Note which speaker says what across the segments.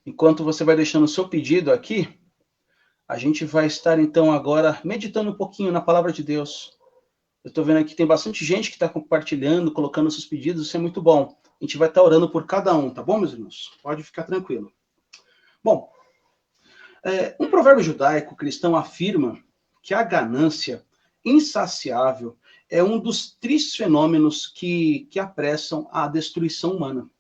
Speaker 1: Enquanto você vai deixando o seu pedido aqui, a gente vai estar então agora meditando um pouquinho na palavra de Deus. Eu estou vendo aqui que tem bastante gente que está compartilhando, colocando seus pedidos, isso é muito bom. A gente vai estar orando por cada um, tá bom, meus irmãos? Pode ficar tranquilo. Bom, um provérbio judaico cristão afirma que a ganância insaciável é um dos tristes fenômenos que apressam a destruição humana.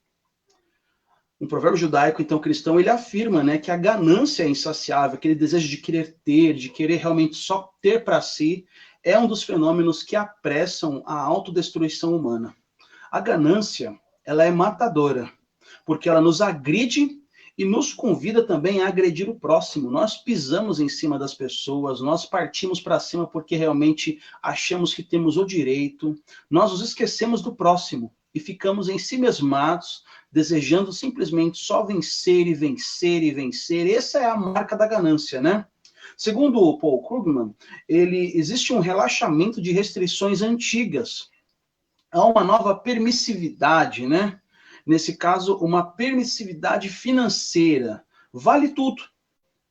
Speaker 1: Um provérbio judaico, então, cristão, ele afirma, né, que a ganância insaciável, aquele desejo de querer ter, de querer realmente só ter para si, é um dos fenômenos que apressam a autodestruição humana. A ganância, ela é matadora, porque ela nos agride e nos convida também a agredir o próximo. Nós pisamos em cima das pessoas, nós partimos para cima porque realmente achamos que temos o direito, nós nos esquecemos do próximo e ficamos em si mesmados, desejando simplesmente só vencer e vencer e vencer. Essa é a marca da ganância, né? Segundo o Paul Krugman, existe um relaxamento de restrições antigas. Há uma nova permissividade, né? Nesse caso, uma permissividade financeira. Vale tudo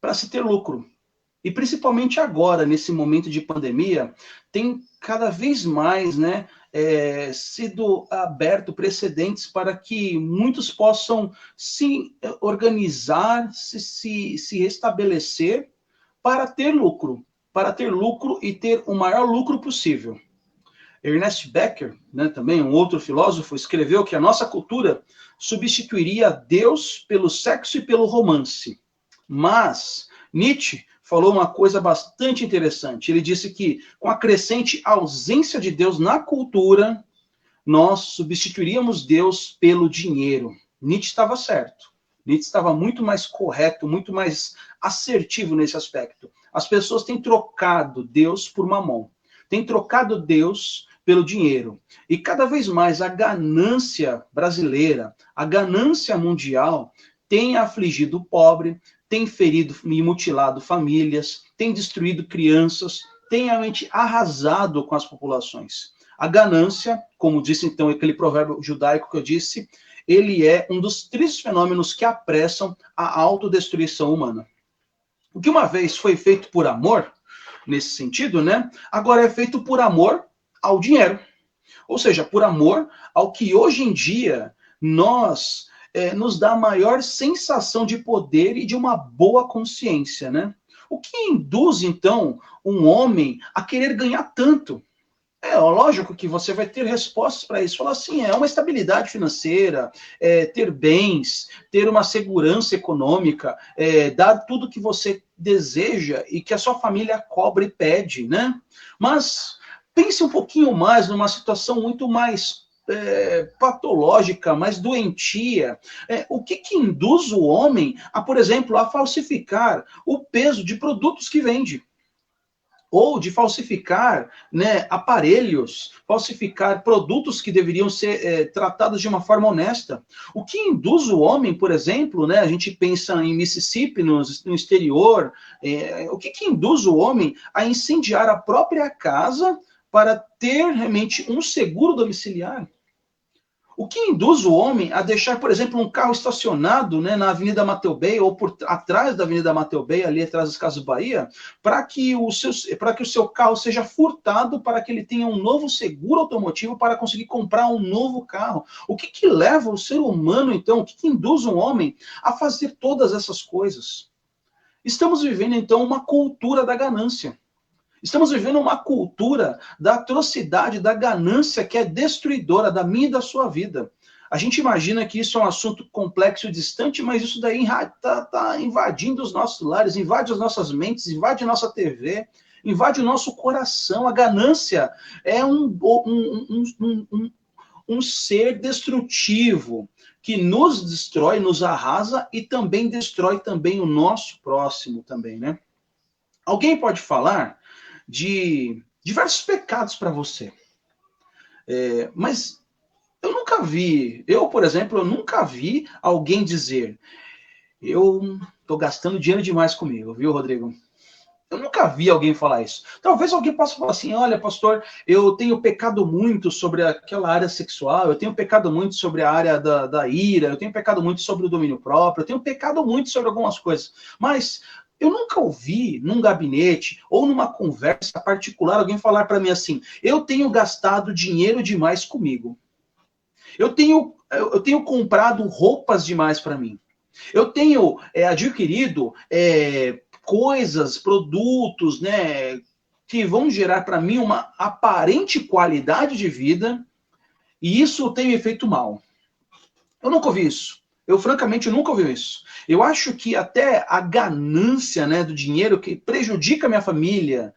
Speaker 1: para se ter lucro. E principalmente agora, nesse momento de pandemia, tem cada vez mais, né, sido aberto precedentes para que muitos possam se organizar, se restabelecer para ter lucro e ter o maior lucro possível. Ernest Becker, né, também um outro filósofo, escreveu que a nossa cultura substituiria Deus pelo sexo e pelo romance. Mas Nietzsche falou uma coisa bastante interessante. Ele disse que, com a crescente ausência de Deus na cultura, nós substituiríamos Deus pelo dinheiro. Nietzsche estava certo. Nietzsche estava muito mais correto, muito mais assertivo nesse aspecto. As pessoas têm trocado Deus por mamon. Têm trocado Deus pelo dinheiro. E cada vez mais a ganância brasileira, a ganância mundial, tem afligido o pobre, tem ferido e mutilado famílias, tem destruído crianças, tem realmente arrasado com as populações. A ganância, como disse então aquele provérbio judaico que eu disse, ele é um dos tristes fenômenos que apressam a autodestruição humana. O que uma vez foi feito por amor, nesse sentido, né? Agora é feito por amor ao dinheiro. Ou seja, por amor ao que hoje em dia nos dá a maior sensação de poder e de uma boa consciência, né? O que induz, então, um homem a querer ganhar tanto? Lógico que você vai ter respostas para isso. Falar assim, é uma estabilidade financeira, ter bens, ter uma segurança econômica, dar tudo que você deseja e que a sua família cobra e pede, né? Mas pense um pouquinho mais numa situação muito mais patológica, mais doentia. O que induz o homem a, por exemplo, a falsificar o peso de produtos que vende? Ou de falsificar, né, aparelhos, falsificar produtos que deveriam ser tratados de uma forma honesta. O que induz o homem, por exemplo, né, a gente pensa em Mississippi, no exterior, o que induz o homem a incendiar a própria casa para ter realmente um seguro domiciliar? O que induz o homem a deixar, por exemplo, um carro estacionado, né, na Avenida Mateu Bay ou por atrás da Avenida Mateu Bay, ali atrás das Casas Bahia, para que o seu carro seja furtado, para que ele tenha um novo seguro automotivo para conseguir comprar um novo carro? O que leva o ser humano, então, o que induz um homem a fazer todas essas coisas? Estamos vivendo, então, uma cultura da ganância. Estamos vivendo uma cultura da atrocidade, da ganância que é destruidora da minha e da sua vida. A gente imagina que isso é um assunto complexo e distante, mas isso daí está invadindo os nossos lares, invade as nossas mentes, invade a nossa TV, invade o nosso coração. A ganância é um ser destrutivo que nos destrói, nos arrasa e também destrói também o nosso próximo também, né? Alguém pode falar de diversos pecados para você. Mas por exemplo, eu nunca vi alguém dizer: eu estou gastando dinheiro demais comigo, viu, Rodrigo? Eu nunca vi alguém falar isso. Talvez alguém possa falar assim, olha, pastor, eu tenho pecado muito sobre aquela área sexual, eu tenho pecado muito sobre a área da ira, eu tenho pecado muito sobre o domínio próprio, eu tenho pecado muito sobre algumas coisas. Mas eu nunca ouvi num gabinete ou numa conversa particular alguém falar para mim assim, eu tenho gastado dinheiro demais comigo. Eu tenho comprado roupas demais para mim. Eu tenho adquirido coisas, produtos, né, que vão gerar para mim uma aparente qualidade de vida, e isso tem me feito mal. Eu nunca ouvi isso. Eu, francamente, nunca ouvi isso. Eu acho que até a ganância, né, do dinheiro que prejudica a minha família,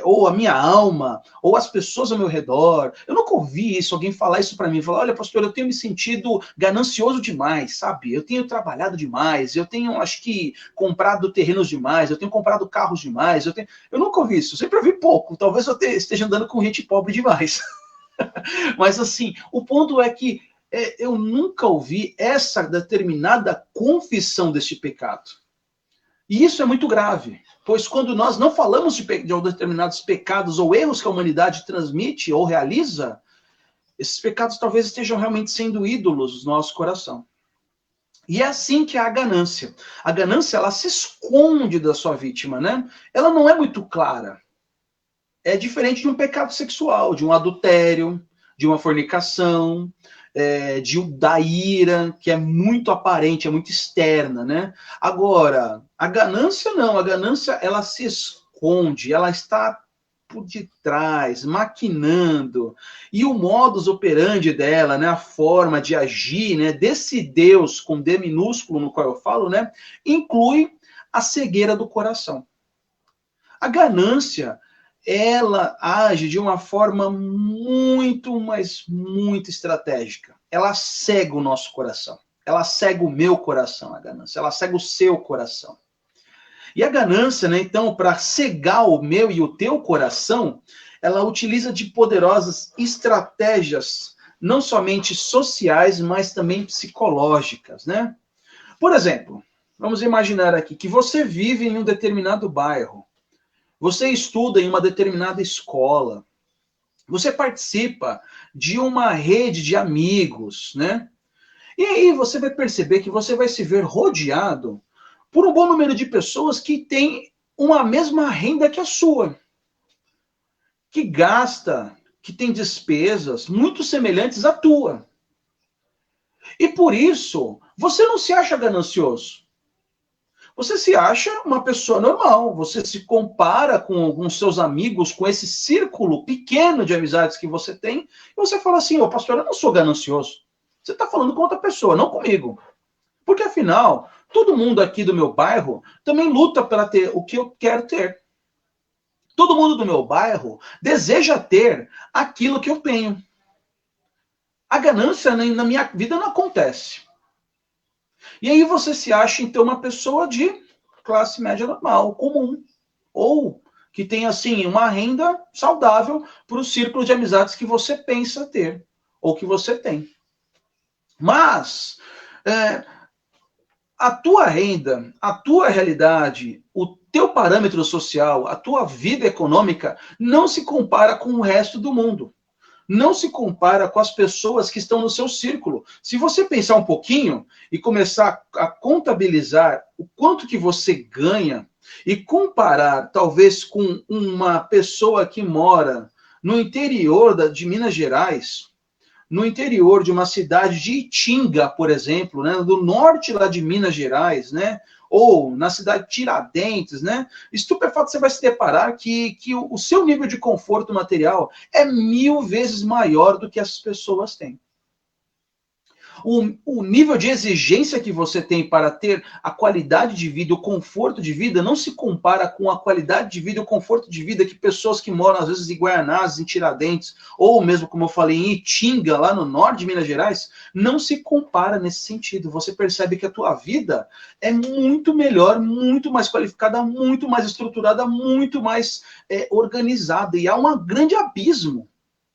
Speaker 1: ou a minha alma, ou as pessoas ao meu redor. Eu nunca ouvi isso, alguém falar isso para mim. Falar, olha, pastor, eu tenho me sentido ganancioso demais, sabe? Eu tenho trabalhado demais, eu tenho, acho que, comprado terrenos demais, eu tenho comprado carros demais. Eu nunca ouvi isso, eu sempre ouvi pouco. Talvez eu esteja andando com gente pobre demais. Mas, assim, o ponto é que eu nunca ouvi essa determinada confissão deste pecado. E isso é muito grave, pois quando nós não falamos de determinados pecados ou erros que a humanidade transmite ou realiza, esses pecados talvez estejam realmente sendo ídolos no nosso coração. E é assim que é a ganância. A ganância, ela se esconde da sua vítima, né? Ela não é muito clara. É diferente de um pecado sexual, de um adultério, de uma fornicação, da ira, que é muito aparente, é muito externa, né? Agora, a ganância não, a ganância ela se esconde, ela está por detrás, maquinando, e o modus operandi dela, né, a forma de agir, né, desse Deus com D minúsculo no qual eu falo, né, inclui a cegueira do coração. A ganância, ela age de uma forma muito, mas muito estratégica. Ela cega o nosso coração. Ela cega o meu coração, a ganância. Ela cega o seu coração. E a ganância, né, então, para cegar o meu e o teu coração, ela utiliza de poderosas estratégias, não somente sociais, mas também psicológicas, né? Por exemplo, vamos imaginar aqui que você vive em um determinado bairro. Você estuda em uma determinada escola. Você participa de uma rede de amigos, né? E aí você vai perceber que você vai se ver rodeado por um bom número de pessoas que têm uma mesma renda que a sua, que gasta, que tem despesas muito semelhantes à tua. E por isso, você não se acha ganancioso. Você se acha uma pessoa normal, você se compara com seus amigos, com esse círculo pequeno de amizades que você tem, e você fala assim, ô pastor, eu não sou ganancioso. Você está falando com outra pessoa, não comigo. Porque afinal, todo mundo aqui do meu bairro também luta para ter o que eu quero ter. Todo mundo do meu bairro deseja ter aquilo que eu tenho. A ganância na minha vida não acontece. E aí você se acha, então, uma pessoa de classe média normal, comum. Ou que tem, assim, uma renda saudável para o círculo de amizades que você pensa ter, ou que você tem. Mas a tua renda, a tua realidade, o teu parâmetro social, a tua vida econômica não se compara com o resto do mundo. Não se compara com as pessoas que estão no seu círculo. Se você pensar um pouquinho e começar a contabilizar o quanto que você ganha e comparar, talvez, com uma pessoa que mora no interior de Minas Gerais, no interior de uma cidade de Itinga, por exemplo, né, do norte lá de Minas Gerais, né, ou na cidade de Tiradentes, né, estupefato você vai se deparar que o seu nível de conforto material é 1000 vezes maior do que essas pessoas têm. O nível de exigência que você tem para ter a qualidade de vida, o conforto de vida, não se compara com a qualidade de vida e o conforto de vida que pessoas que moram, às vezes, em Guaianazes, em Tiradentes, ou mesmo, como eu falei, em Itinga, lá no norte de Minas Gerais, não se compara nesse sentido. Você percebe que a tua vida é muito melhor, muito mais qualificada, muito mais estruturada, muito mais organizada. E há um grande abismo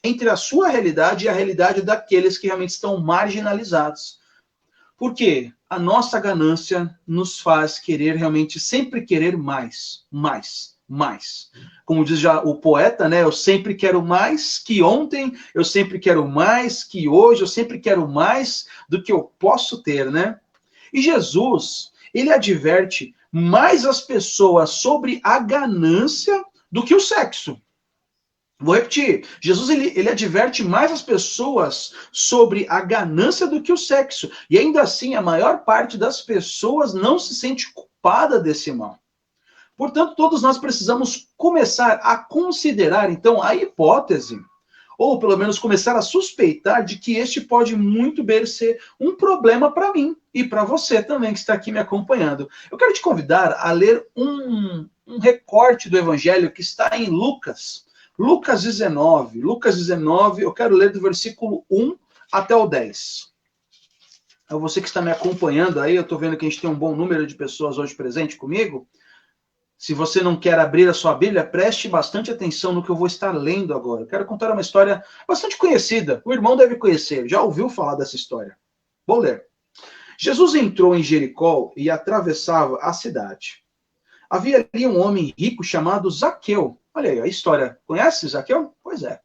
Speaker 1: entre a sua realidade e a realidade daqueles que realmente estão marginalizados. Por quê? A nossa ganância nos faz querer realmente sempre querer mais, mais. mais. Como diz já o poeta, né? Eu sempre quero mais que ontem, eu sempre quero mais que hoje, eu sempre quero mais do que eu posso ter, né? E Jesus, ele adverte mais as pessoas sobre a ganância do que o sexo. Vou repetir, Jesus ele adverte mais as pessoas sobre a ganância do que o sexo. E ainda assim, a maior parte das pessoas não se sente culpada desse mal. Portanto, todos nós precisamos começar a considerar, então, a hipótese, ou pelo menos começar a suspeitar de que este pode muito bem ser um problema para mim e para você também que está aqui me acompanhando. Eu quero te convidar a ler um recorte do Evangelho que está em Lucas. Lucas 19. Lucas 19, eu quero ler do versículo 1 até o 10. É você que está me acompanhando aí, eu estou vendo que a gente tem um bom número de pessoas hoje presente comigo. Se você não quer abrir a sua Bíblia, preste bastante atenção no que eu vou estar lendo agora. Eu quero contar uma história bastante conhecida. O irmão deve conhecer, já ouviu falar dessa história. Vou ler. Jesus entrou em Jericó e atravessava a cidade. Havia ali um homem rico chamado Zaqueu. Olha aí a história. Conhece Zaqueu? Pois é.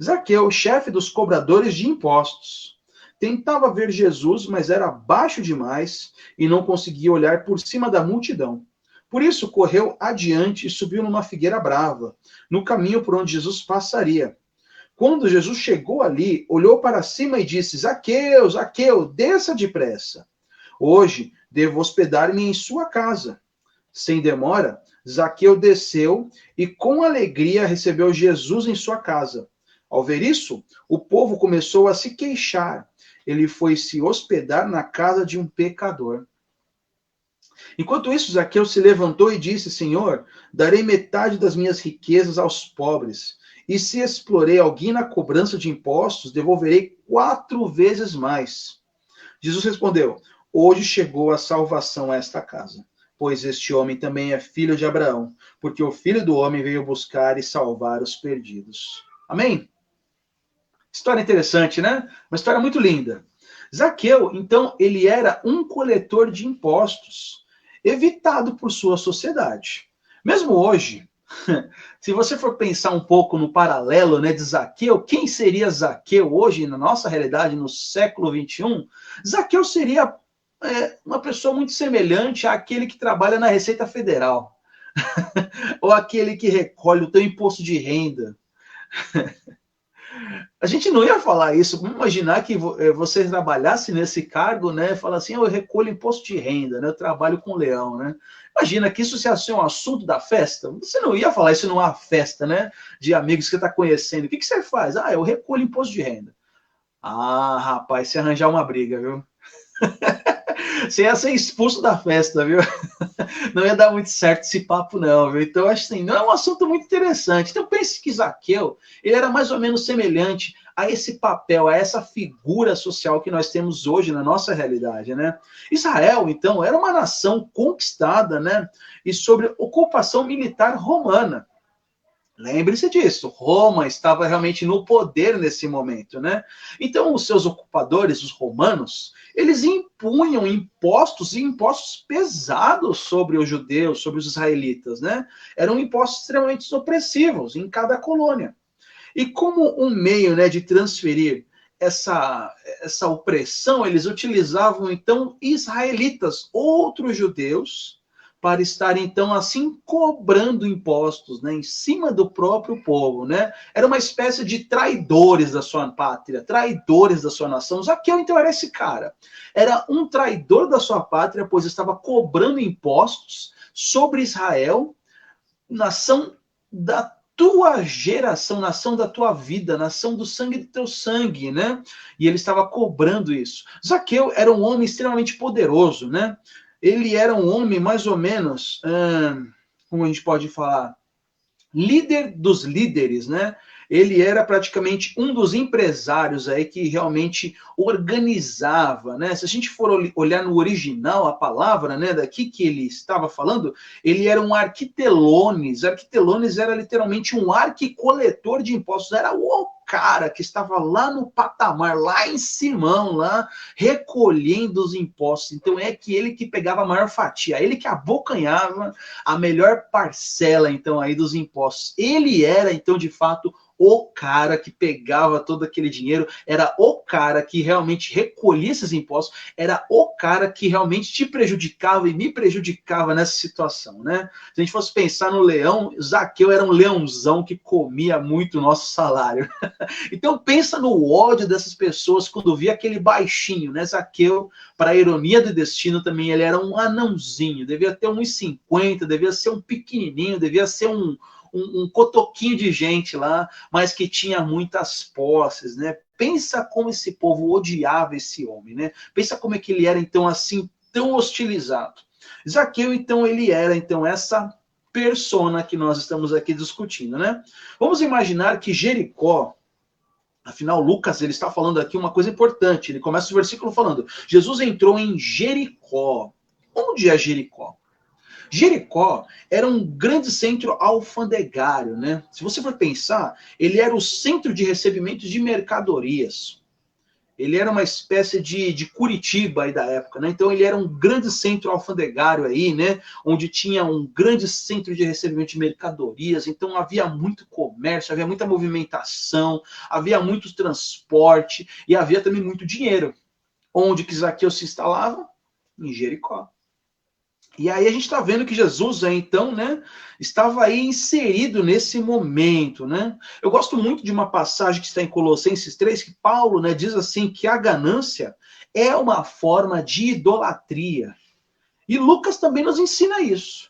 Speaker 1: Zaqueu, chefe dos cobradores de impostos. Tentava ver Jesus, mas era baixo demais e não conseguia olhar por cima da multidão. Por isso, correu adiante e subiu numa figueira brava, no caminho por onde Jesus passaria. Quando Jesus chegou ali, olhou para cima e disse: Zaqueu, Zaqueu, desça depressa. Hoje devo hospedar-me em sua casa. Sem demora, Zaqueu desceu e com alegria recebeu Jesus em sua casa. Ao ver isso, o povo começou a se queixar. Ele foi se hospedar na casa de um pecador. Enquanto isso, Zaqueu se levantou e disse: Senhor, darei metade das minhas riquezas aos pobres. E se explorei alguém na cobrança de impostos, devolverei 4 vezes mais. Jesus respondeu: Hoje chegou a salvação a esta casa, pois este homem também é filho de Abraão, porque o Filho do Homem veio buscar e salvar os perdidos. Amém? História interessante, né? Uma história muito linda. Zaqueu, então, ele era um coletor de impostos, evitado por sua sociedade. Mesmo hoje, se você for pensar um pouco no paralelo, né, de Zaqueu, quem seria Zaqueu hoje, na nossa realidade, no século XXI? Zaqueu seria uma pessoa muito semelhante àquele que trabalha na Receita Federal, ou aquele que recolhe o teu imposto de renda. A gente não ia falar isso. Vamos imaginar que você trabalhasse nesse cargo, né? Fala assim, eu recolho imposto de renda, né? Eu trabalho com leão, né? Imagina que isso ia ser um assunto da festa. Você não ia falar isso numa festa, né? De amigos que você está conhecendo. O que você faz? Ah, eu recolho imposto de renda. Ah, rapaz, se arranjar uma briga, viu? Você ia ser expulso da festa, viu? Não ia dar muito certo esse papo, não, viu? Então, assim, não é um assunto muito interessante. Então, pense que Zaqueu, ele era mais ou menos semelhante a esse papel, a essa figura social que nós temos hoje na nossa realidade, né? Israel, então, era uma nação conquistada, né? E sobre ocupação militar romana. Lembre-se disso, Roma estava realmente no poder nesse momento, né? Então, os seus ocupadores, os romanos, eles impunham impostos e impostos pesados sobre os judeus, sobre os israelitas, né? Eram impostos extremamente opressivos em cada colônia. E como um meio, né, de transferir essa opressão, eles utilizavam, então, israelitas, outros judeus, para estar, então, assim, cobrando impostos, né, em cima do próprio povo, né? Era uma espécie de traidores da sua pátria, traidores da sua nação. Zaqueu, então, era esse cara. Era um traidor da sua pátria, pois estava cobrando impostos sobre Israel, nação da tua geração, nação da tua vida, nação do sangue do teu sangue, né? E ele estava cobrando isso. Zaqueu era um homem extremamente poderoso, né? Ele era um homem mais ou menos, como a gente pode falar, líder dos líderes, né? Ele era praticamente um dos empresários aí que realmente organizava, né? Se a gente for olhar no original a palavra, né, daqui que ele estava falando, ele era um arquitelones. Arquitelones era literalmente um arquicoletor de impostos. Era o
Speaker 2: cara que estava lá no patamar, lá em Simão, lá recolhendo os impostos. Então é que ele que pegava a maior fatia, ele que abocanhava a melhor parcela, então, aí dos impostos. Ele era, então, de fato, o cara que pegava todo aquele dinheiro, era o cara que realmente recolhia esses impostos, era o cara que realmente te prejudicava e me prejudicava nessa situação, né? Se a gente fosse pensar no leão, Zaqueu era um leãozão que comia muito o nosso salário. Então pensa no ódio dessas pessoas quando via aquele baixinho, né? Zaqueu, para a ironia do destino também, ele era um anãozinho, devia ter 1,50, devia ser um pequenininho, devia ser um cotoquinho de gente lá, mas que tinha muitas posses, né? Pensa como esse povo odiava esse homem, né? Pensa como é que ele era, então, assim, tão hostilizado. Zaqueu, então, ele era, então, essa persona que nós estamos aqui discutindo, né? Vamos imaginar que Jericó, afinal, Lucas, ele está falando aqui uma coisa importante, ele começa o versículo falando, Jesus entrou em Jericó. Onde é Jericó? Jericó era um grande centro alfandegário, né? Se você for pensar, ele era o centro de recebimento de mercadorias. Ele era uma espécie de Curitiba aí da época, né? Então ele era um grande centro alfandegário aí, né? Onde tinha um grande centro de recebimento de mercadorias. Então havia muito comércio, havia muita movimentação, havia muito transporte e havia também muito dinheiro. Onde que Zaqueu se instalava? Em Jericó. E aí a gente está vendo que Jesus, então, né, estava aí inserido nesse momento, né? Eu gosto muito de uma passagem que está em Colossenses 3, que Paulo, né, diz assim que a ganância é uma forma de idolatria. E Lucas também nos ensina isso.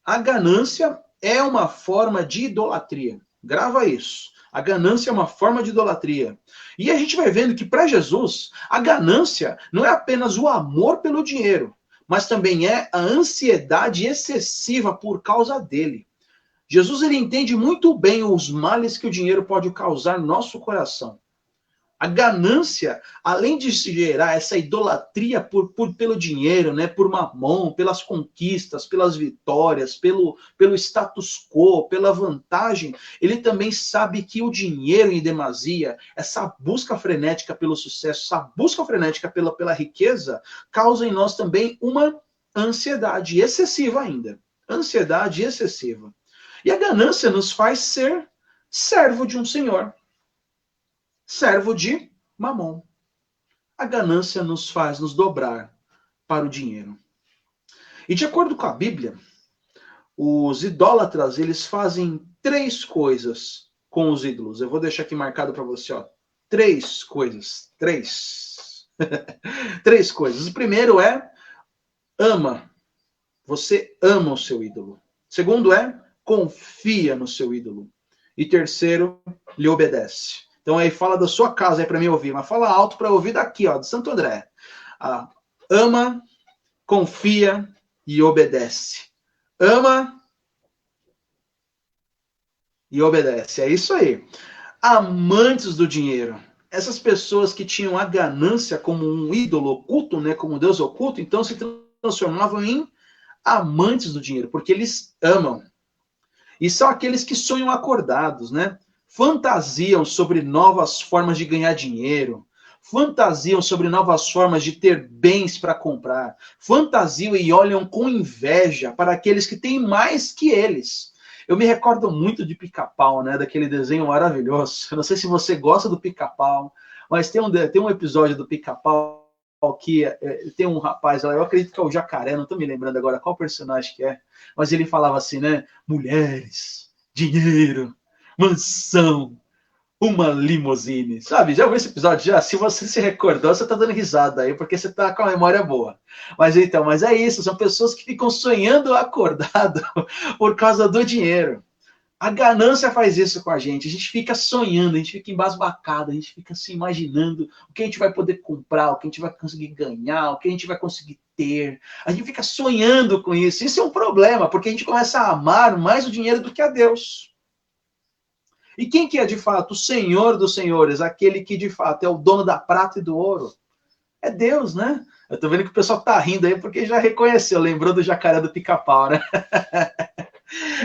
Speaker 2: A ganância é uma forma de idolatria. Grava isso. A ganância é uma forma de idolatria. E a gente vai vendo que para Jesus, a ganância não é apenas o amor pelo dinheiro, mas também é a ansiedade excessiva por causa dele. Jesus, ele entende muito bem os males que o dinheiro pode causar no nosso coração. A ganância, além de gerar essa idolatria pelo dinheiro, né, por mamon, pelas conquistas, pelas vitórias, pelo status quo, pela vantagem, ele também sabe que o dinheiro em demasia, essa busca frenética pelo sucesso, essa busca frenética pela riqueza, causa em nós também uma ansiedade excessiva ainda. Ansiedade excessiva. E a ganância nos faz ser servo de um senhor. Servo de mamon. A ganância nos faz nos dobrar para o dinheiro. E de acordo com a Bíblia, os idólatras, eles fazem 3 coisas com os ídolos. Eu vou deixar aqui marcado para você, ó. 3 coisas. 3. 3 coisas. O primeiro é ama. Você ama o seu ídolo. Segundo é confia no seu ídolo. E terceiro, lhe obedece. Então aí fala da sua casa aí para mim ouvir, mas fala alto para ouvir daqui, ó, de Santo André. Ama, confia e obedece. Ama e obedece. É isso aí. Amantes do dinheiro. Essas pessoas que tinham a ganância como um ídolo oculto, né, como um Deus oculto, então se transformavam em amantes do dinheiro, porque eles amam. E são aqueles que sonham acordados, né? Fantasiam sobre novas formas de ganhar dinheiro, fantasiam sobre novas formas de ter bens para comprar, fantasiam e olham com inveja para aqueles que têm mais que eles. Eu me recordo muito de Pica-Pau, né? Daquele desenho maravilhoso. Eu não sei se você gosta do Pica-Pau, mas tem um episódio do Pica-Pau que tem um rapaz lá, eu acredito que é o Jacaré, não estou me lembrando agora qual personagem que é, mas ele falava assim, né? Mulheres, dinheiro, mansão, uma limousine. Sabe, já ouviu esse episódio? Já? Se você se recordou, você tá dando risada aí, porque você tá com a memória boa. Mas então, mas é isso, são pessoas que ficam sonhando acordado por causa do dinheiro. A ganância faz isso com a gente fica sonhando, a gente fica embasbacado, a gente fica se imaginando o que a gente vai poder comprar, o que a gente vai conseguir ganhar, o que a gente vai conseguir ter. A gente fica sonhando com isso. Isso é um problema, porque a gente começa a amar mais o dinheiro do que a Deus. E quem que é de fato o Senhor dos senhores, aquele que de fato é o dono da prata e do ouro? É Deus, né? Eu tô vendo que o pessoal tá rindo aí porque já reconheceu, lembrou do jacaré do Pica-Pau, né?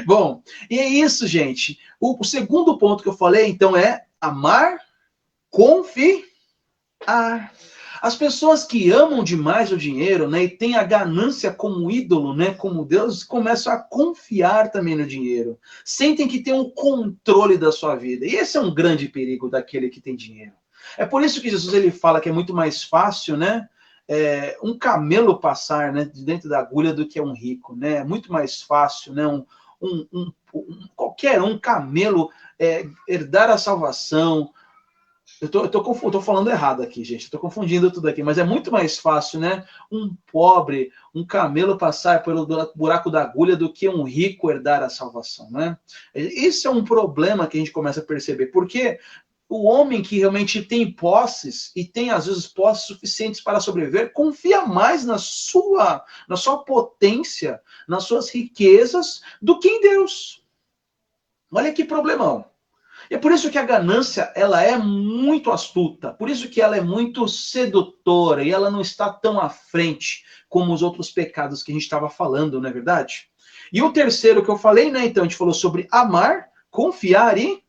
Speaker 2: Bom, e é isso, gente. O segundo ponto que eu falei, então, é amar confiar. As pessoas que amam demais o dinheiro, né, e têm a ganância como ídolo, né, como Deus, começam a confiar também no dinheiro. Sentem que tem um controle da sua vida. E esse é um grande perigo daquele que tem dinheiro. É por isso que Jesus ele fala que é muito mais fácil, né, um camelo passar, né, de dentro da agulha do que um rico, né? É muito mais fácil, né, qualquer um camelo herdar a salvação. Eu tô falando errado aqui, gente. Eu tô confundindo tudo aqui, mas é muito mais fácil, né? Um pobre, um camelo passar pelo buraco da agulha do que um rico herdar a salvação, né? Isso é um problema que a gente começa a perceber, porque o homem que realmente tem posses e tem às vezes posses suficientes para sobreviver, confia mais na sua potência, nas suas riquezas, do que em Deus. Olha que problemão. E é por isso que a ganância, ela é muito astuta, por isso que ela é muito sedutora e ela não está tão à frente como os outros pecados que a gente estava falando, não é verdade? E o terceiro que eu falei, né? Então a gente falou sobre amar, confiar e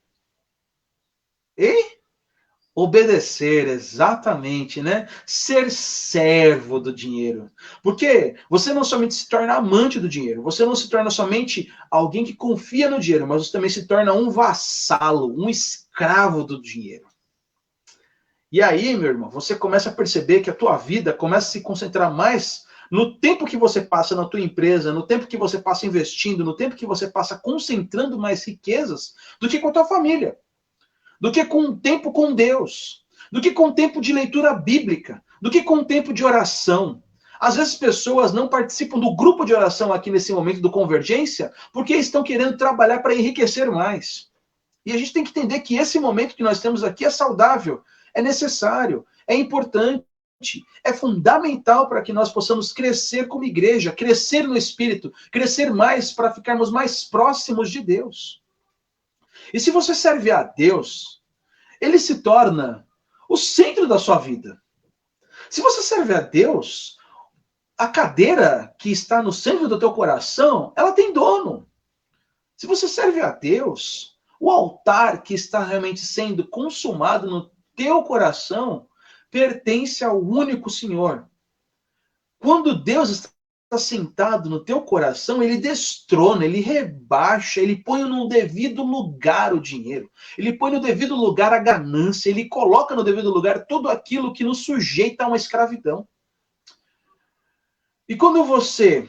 Speaker 2: obedecer, exatamente, né? Ser servo do dinheiro. Porque você não somente se torna amante do dinheiro, você não se torna somente alguém que confia no dinheiro, mas você também se torna um vassalo, um escravo do dinheiro. E aí, meu irmão, você começa a perceber que a tua vida começa a se concentrar mais no tempo que você passa na tua empresa, no tempo que você passa investindo, no tempo que você passa concentrando mais riquezas do que com a tua família, do que com o tempo com Deus, do que com o tempo de leitura bíblica, do que com o tempo de oração. Às vezes pessoas não participam do grupo de oração aqui nesse momento do Convergência porque estão querendo trabalhar para enriquecer mais. E a gente tem que entender que esse momento que nós temos aqui é saudável, é necessário, é importante, é fundamental para que nós possamos crescer como igreja, crescer no Espírito, crescer mais para ficarmos mais próximos de Deus. E se você serve a Deus, ele se torna o centro da sua vida. Se você serve a Deus, a cadeira que está no centro do teu coração, ela tem dono. Se você serve a Deus, o altar que está realmente sendo consumado no teu coração pertence ao único Senhor. Quando Deus está sentado no teu coração, ele destrona, ele rebaixa, ele põe no devido lugar o dinheiro, ele põe no devido lugar a ganância, ele coloca no devido lugar tudo aquilo que nos sujeita a uma escravidão. E quando você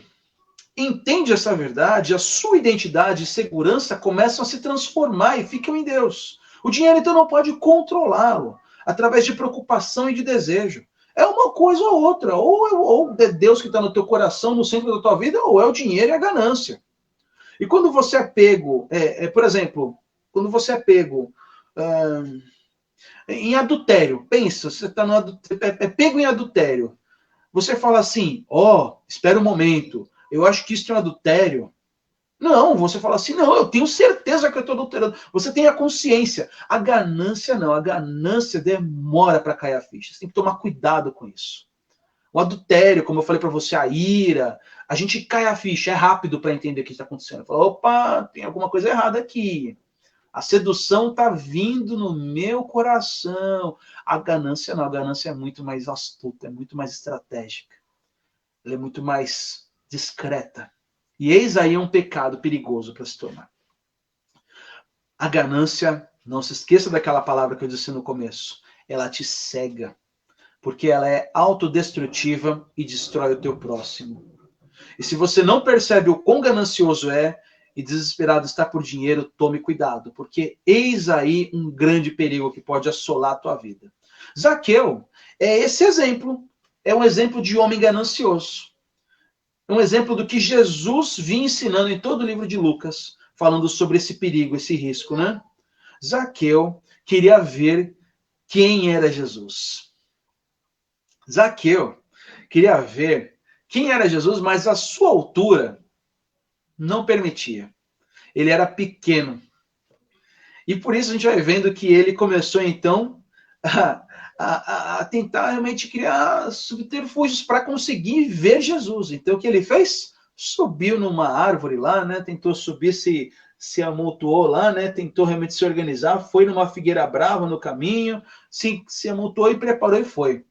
Speaker 2: entende essa verdade, a sua identidade e segurança começam a se transformar e ficam em Deus. O dinheiro, então, não pode controlá-lo através de preocupação e de desejo. É uma coisa ou outra. Ou é Deus que está no teu coração, no centro da tua vida, ou é o dinheiro e a ganância. E quando você é pego, por exemplo, quando você é pego em adultério, pensa, você está pego em adultério. Você fala assim, espera um momento, eu acho que isso é um adultério. Não, você fala assim, não, eu tenho certeza que eu estou adulterando. Você tem a consciência. A ganância não, a ganância demora para cair a ficha. Você tem que tomar cuidado com isso. O adultério, como eu falei para você, a ira, a gente cai a ficha, é rápido para entender o que está acontecendo. Fala, opa, tem alguma coisa errada aqui. A sedução está vindo no meu coração. A ganância não, a ganância é muito mais astuta, é muito mais estratégica. Ela é muito mais discreta. E eis aí um pecado perigoso para se tornar. A ganância, não se esqueça daquela palavra que eu disse no começo, ela te cega, porque ela é autodestrutiva e destrói o teu próximo. E se você não percebe o quão ganancioso é e desesperado está por dinheiro, tome cuidado, porque eis aí um grande perigo que pode assolar a tua vida. Zaqueu é esse exemplo, é um exemplo de homem ganancioso. Um exemplo do que Jesus vinha ensinando em todo o livro de Lucas, falando sobre esse perigo, esse risco, né? Zaqueu queria ver quem era Jesus. Zaqueu queria ver quem era Jesus, mas a sua altura não permitia. Ele era pequeno. E por isso a gente vai vendo que ele começou, então, a tentar realmente criar subterfúgios para conseguir ver Jesus. Então, o que ele fez? Subiu numa árvore lá, né? Tentou subir, se se amontoou lá, né? Tentou realmente se organizar, foi numa figueira brava no caminho, se amontoou e preparou e foi.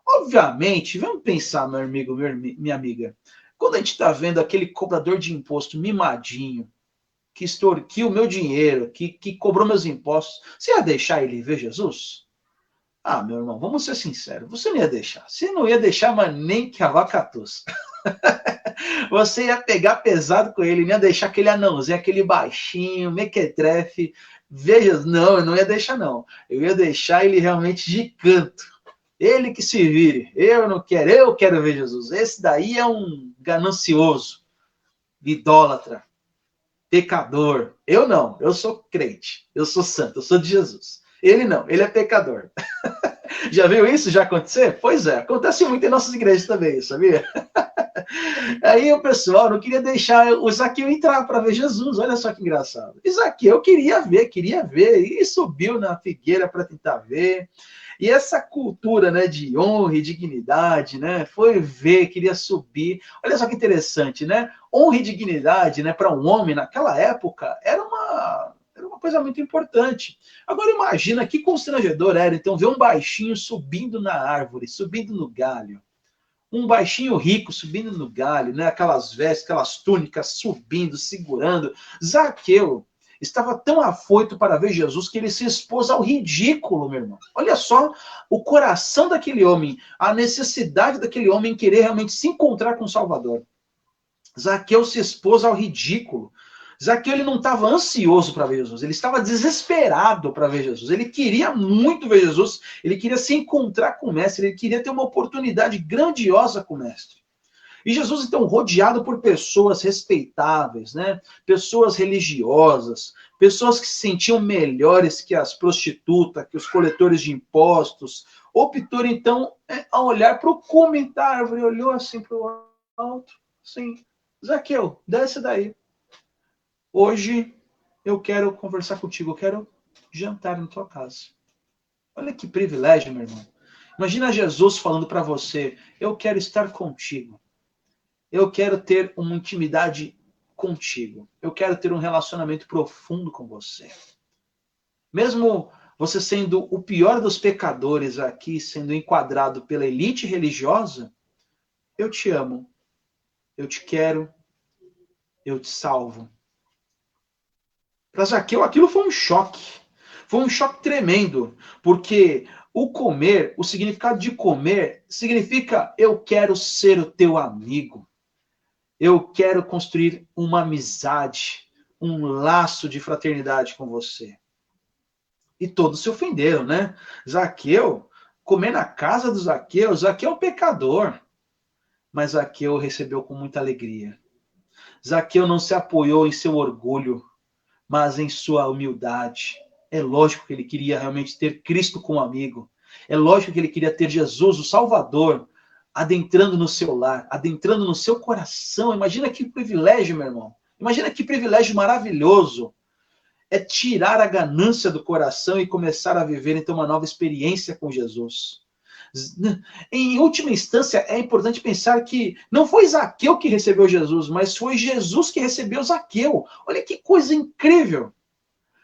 Speaker 2: Obviamente, vamos pensar, meu amigo, minha amiga, quando a gente está vendo aquele cobrador de imposto mimadinho, que extorquiu o meu dinheiro, que cobrou meus impostos, você ia deixar ele ver Jesus? Ah, meu irmão, vamos ser sinceros, você não ia deixar. Você não ia deixar, mas nem que a vaca tussa. Você ia pegar pesado com ele, não ia deixar aquele anãozinho, aquele baixinho, mequetrefe. Veja, não, eu não ia deixar, não. Eu ia deixar ele realmente de canto. Ele que se vire. Eu não quero, eu quero ver Jesus. Esse daí é um ganancioso, idólatra, pecador. Eu não, eu sou crente, eu sou santo, eu sou de Jesus. Ele não, ele é pecador. Já viu isso já acontecer? Pois é, acontece muito em nossas igrejas também, sabia? Aí o pessoal não queria deixar o Zaqueu entrar para ver Jesus. Olha só que engraçado. E Zaqueu queria ver, e subiu na figueira para tentar ver. E essa cultura, né, de honra e dignidade, né, foi ver, queria subir. Olha só que interessante, né? Honra e dignidade, né, para um homem naquela época era uma coisa muito importante. Agora imagina que constrangedor era, então, ver um baixinho subindo na árvore, subindo no galho. Um baixinho rico subindo no galho, né? Aquelas vestes, aquelas túnicas subindo, segurando. Zaqueu estava tão afoito para ver Jesus que ele se expôs ao ridículo, meu irmão. Olha só o coração daquele homem, a necessidade daquele homem em querer realmente se encontrar com o Salvador. Zaqueu se expôs ao ridículo. Zaqueu ele não estava ansioso para ver Jesus, ele estava desesperado para ver Jesus. Ele queria muito ver Jesus, ele queria se encontrar com o Mestre, ele queria ter uma oportunidade grandiosa com o Mestre. E Jesus, então, rodeado por pessoas respeitáveis, né? Pessoas religiosas, pessoas que se sentiam melhores que as prostitutas, que os coletores de impostos, optou, então, a olhar para o cume da árvore, olhou assim para o alto, assim, Zaqueu, desce daí. Hoje eu quero conversar contigo, eu quero jantar na tua casa. Olha que privilégio, meu irmão. Imagina Jesus falando para você, eu quero estar contigo. Eu quero ter uma intimidade contigo. Eu quero ter um relacionamento profundo com você. Mesmo você sendo o pior dos pecadores aqui, sendo enquadrado pela elite religiosa, eu te amo, eu te quero, eu te salvo. Para Zaqueu, aquilo foi um choque. Foi um choque tremendo, porque o comer, o significado de comer, significa eu quero ser o teu amigo. Eu quero construir uma amizade, um laço de fraternidade com você. E todos se ofenderam, né? Zaqueu, comer na casa do Zaqueu, Zaqueu é um pecador. Mas Zaqueu recebeu com muita alegria. Zaqueu não se apoiou em seu orgulho, mas em sua humildade. É lógico que ele queria realmente ter Cristo como amigo. É lógico que ele queria ter Jesus, o Salvador, adentrando no seu lar, adentrando no seu coração. Imagina que privilégio, meu irmão. Imagina que privilégio maravilhoso. É tirar a ganância do coração e começar a viver, então, uma nova experiência com Jesus. Em última instância, é importante pensar que não foi Zaqueu que recebeu Jesus, mas foi Jesus que recebeu Zaqueu. Olha que coisa incrível.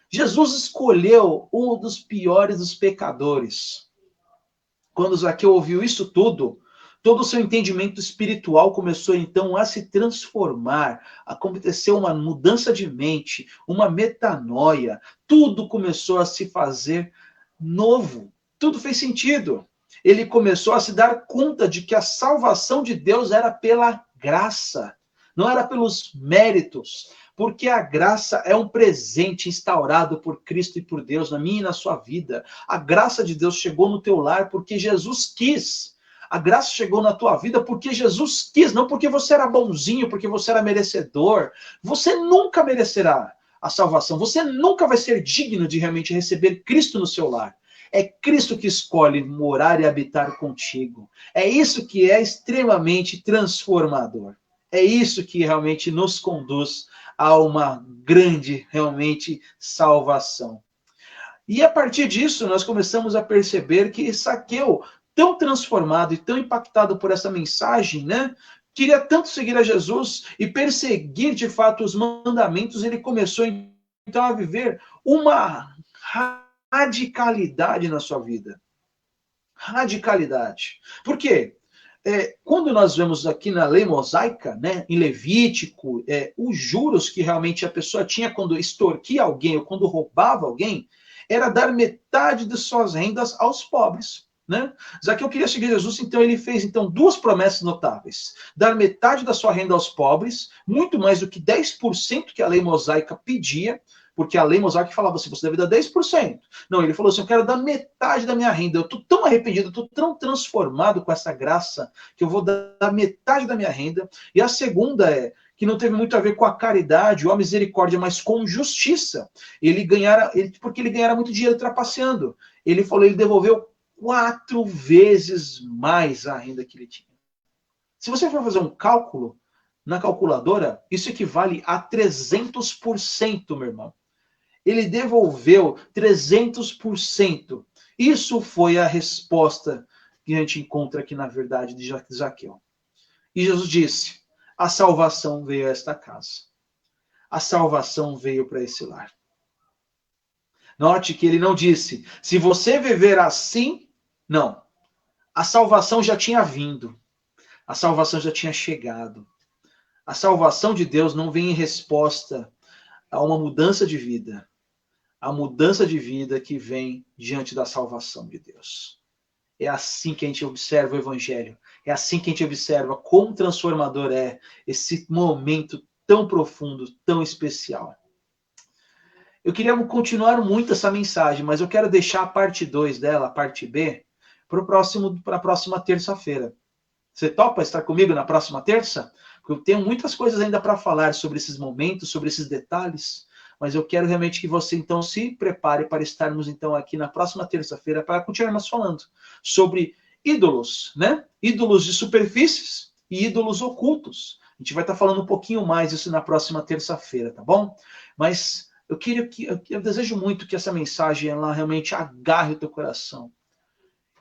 Speaker 2: Jesus escolheu um dos piores dos pecadores. Quando Zaqueu ouviu isso tudo, todo o seu entendimento espiritual começou então a se transformar, aconteceu uma mudança de mente, uma metanoia, tudo começou a se fazer novo, tudo fez sentido. Ele começou a se dar conta de que a salvação de Deus era pela graça, não era pelos méritos, porque a graça é um presente instaurado por Cristo e por Deus na minha e na sua vida. A graça de Deus chegou no teu lar porque Jesus quis. A graça chegou na tua vida porque Jesus quis, não porque você era bonzinho, porque você era merecedor. Você nunca merecerá a salvação. Você nunca vai ser digno de realmente receber Cristo no seu lar. É Cristo que escolhe morar e habitar contigo. É isso que é extremamente transformador. É isso que realmente nos conduz a uma grande, realmente, salvação. E a partir disso, nós começamos a perceber que Zaqueu, tão transformado e tão impactado por essa mensagem, né, queria tanto seguir a Jesus e perseguir de fato os mandamentos, ele começou então a viver uma radicalidade na sua vida. Radicalidade. Por quê? Quando nós vemos aqui na lei mosaica, né, em Levítico, os juros que realmente a pessoa tinha quando extorquia alguém ou quando roubava alguém, era dar metade de suas rendas aos pobres. Né? Zaqueu queria seguir Jesus, então ele fez duas promessas notáveis. Dar metade da sua renda aos pobres, muito mais do que 10% que a lei mosaica pedia, porque a lei mosaica falava assim, você deve dar 10%. Não, ele falou assim, eu quero dar metade da minha renda. Eu estou tão arrependido, eu estou tão transformado com essa graça, que eu vou dar metade da minha renda. E a segunda que não teve muito a ver com a caridade ou a misericórdia, mas com justiça. Porque ele ganhara muito dinheiro trapaceando. Ele falou, ele devolveu 4 vezes mais a renda que ele tinha. Se você for fazer um cálculo na calculadora, isso equivale a 300%, meu irmão. Ele devolveu 300%. Isso foi a resposta que a gente encontra aqui, na verdade, de Zaqueu. E Jesus disse, a salvação veio a esta casa. A salvação veio para esse lar. Note que ele não disse, se você viver assim, não. A salvação já tinha vindo. A salvação já tinha chegado. A salvação de Deus não vem em resposta a uma mudança de vida. A mudança de vida que vem diante da salvação de Deus. É assim que a gente observa o Evangelho. É assim que a gente observa quão transformador é esse momento tão profundo, tão especial. Eu queria continuar muito essa mensagem, mas eu quero deixar a parte 2 dela, a parte B, para a próxima terça-feira. Você topa estar comigo na próxima terça? Porque eu tenho muitas coisas ainda para falar sobre esses momentos, sobre esses detalhes. Mas eu quero realmente que você, então, se prepare para estarmos, então, aqui na próxima terça-feira para continuarmos falando sobre ídolos, né? Ídolos de superfícies e ídolos ocultos. A gente vai estar falando um pouquinho mais disso na próxima terça-feira, tá bom? Mas eu desejo muito que essa mensagem, ela realmente agarre o teu coração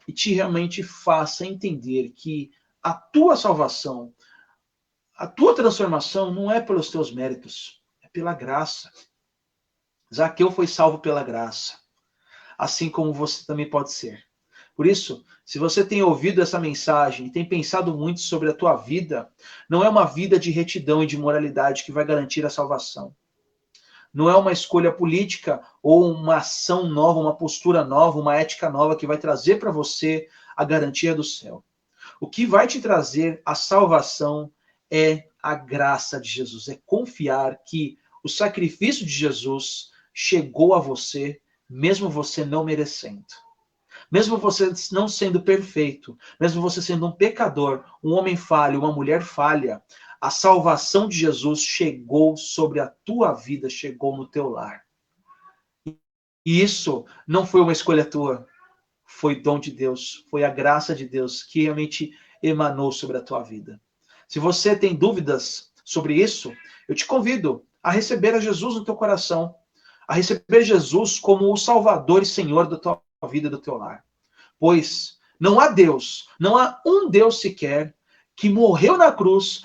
Speaker 2: e te realmente faça entender que a tua salvação, a tua transformação não é pelos teus méritos, é pela graça. Zaqueu foi salvo pela graça, assim como você também pode ser. Por isso, se você tem ouvido essa mensagem e tem pensado muito sobre a tua vida, não é uma vida de retidão e de moralidade que vai garantir a salvação. Não é uma escolha política ou uma ação nova, uma postura nova, uma ética nova que vai trazer para você a garantia do céu. O que vai te trazer a salvação é a graça de Jesus, é confiar que o sacrifício de Jesus chegou a você, mesmo você não merecendo. Mesmo você não sendo perfeito, mesmo você sendo um pecador, um homem falho, uma mulher falha, a salvação de Jesus chegou sobre a tua vida, chegou no teu lar. E isso não foi uma escolha tua, foi dom de Deus, foi a graça de Deus que realmente emanou sobre a tua vida. Se você tem dúvidas sobre isso, eu te convido a receber a Jesus no teu coração, a receber Jesus como o Salvador e Senhor da tua vida e do teu lar. Pois não há Deus, não há um Deus sequer que morreu na cruz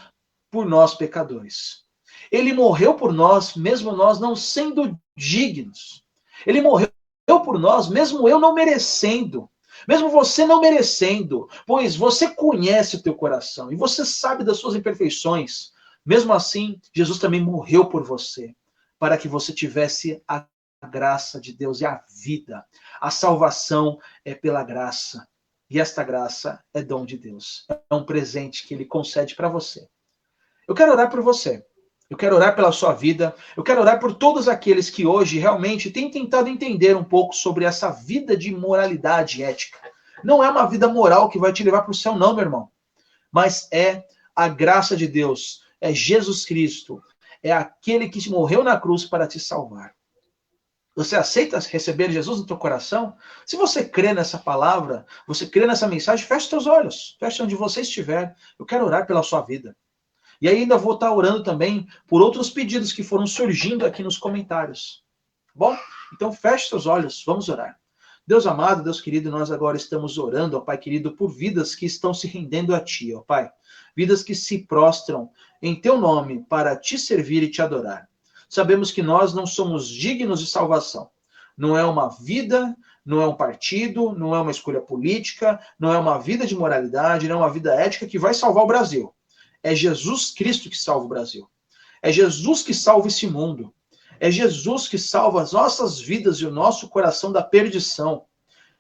Speaker 2: por nós pecadores. Ele morreu por nós, mesmo nós não sendo dignos. Ele morreu por nós, mesmo eu não merecendo. Mesmo você não merecendo, pois você conhece o teu coração e você sabe das suas imperfeições. Mesmo assim, Jesus também morreu por você, para que você tivesse a graça de Deus e a vida. A salvação é pela graça. E esta graça é dom de Deus. É um presente que Ele concede para você. Eu quero orar por você. Eu quero orar pela sua vida. Eu quero orar por todos aqueles que hoje realmente têm tentado entender um pouco sobre essa vida de moralidade ética. Não é uma vida moral que vai te levar para o céu, não, meu irmão. Mas é a graça de Deus. É Jesus Cristo. É aquele que morreu na cruz para te salvar. Você aceita receber Jesus no teu coração? Se você crê nessa palavra, você crê nessa mensagem, feche seus olhos. Feche onde você estiver. Eu quero orar pela sua vida. E ainda vou estar orando também por outros pedidos que foram surgindo aqui nos comentários. Bom? Então feche seus olhos, vamos orar. Deus amado, Deus querido, nós agora estamos orando, ó Pai querido, por vidas que estão se rendendo a Ti, ó Pai. Vidas que se prostram em Teu nome para Te servir e Te adorar. Sabemos que nós não somos dignos de salvação. Não é uma vida, não é um partido, não é uma escolha política, não é uma vida de moralidade, não é uma vida ética que vai salvar o Brasil. É Jesus Cristo que salva o Brasil. É Jesus que salva esse mundo. É Jesus que salva as nossas vidas e o nosso coração da perdição.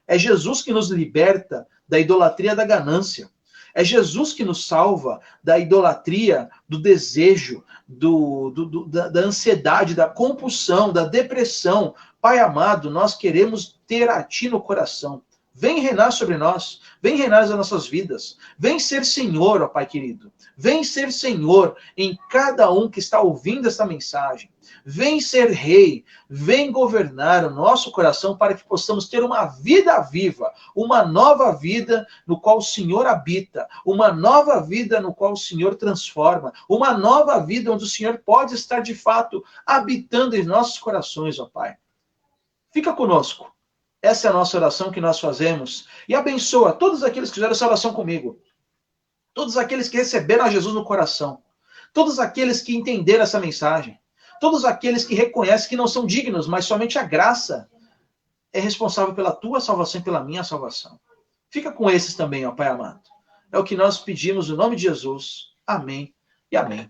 Speaker 2: É Jesus que nos liberta da idolatria da ganância. É Jesus que nos salva da idolatria, do desejo, da ansiedade, da compulsão, da depressão. Pai amado, nós queremos ter a Ti no coração. Vem reinar sobre nós, vem reinar nas nossas vidas, vem ser Senhor, ó Pai querido, vem ser Senhor em cada um que está ouvindo esta mensagem, vem ser Rei, vem governar o nosso coração para que possamos ter uma vida viva, uma nova vida no qual o Senhor habita, uma nova vida no qual o Senhor transforma, uma nova vida onde o Senhor pode estar de fato habitando em nossos corações, ó Pai. Fica conosco. Essa é a nossa oração que nós fazemos. E abençoa todos aqueles que fizeram essa oração comigo. Todos aqueles que receberam a Jesus no coração. Todos aqueles que entenderam essa mensagem. Todos aqueles que reconhecem que não são dignos, mas somente a graça é responsável pela tua salvação e pela minha salvação. Fica com esses também, ó Pai amado. É o que nós pedimos no nome de Jesus. Amém e amém.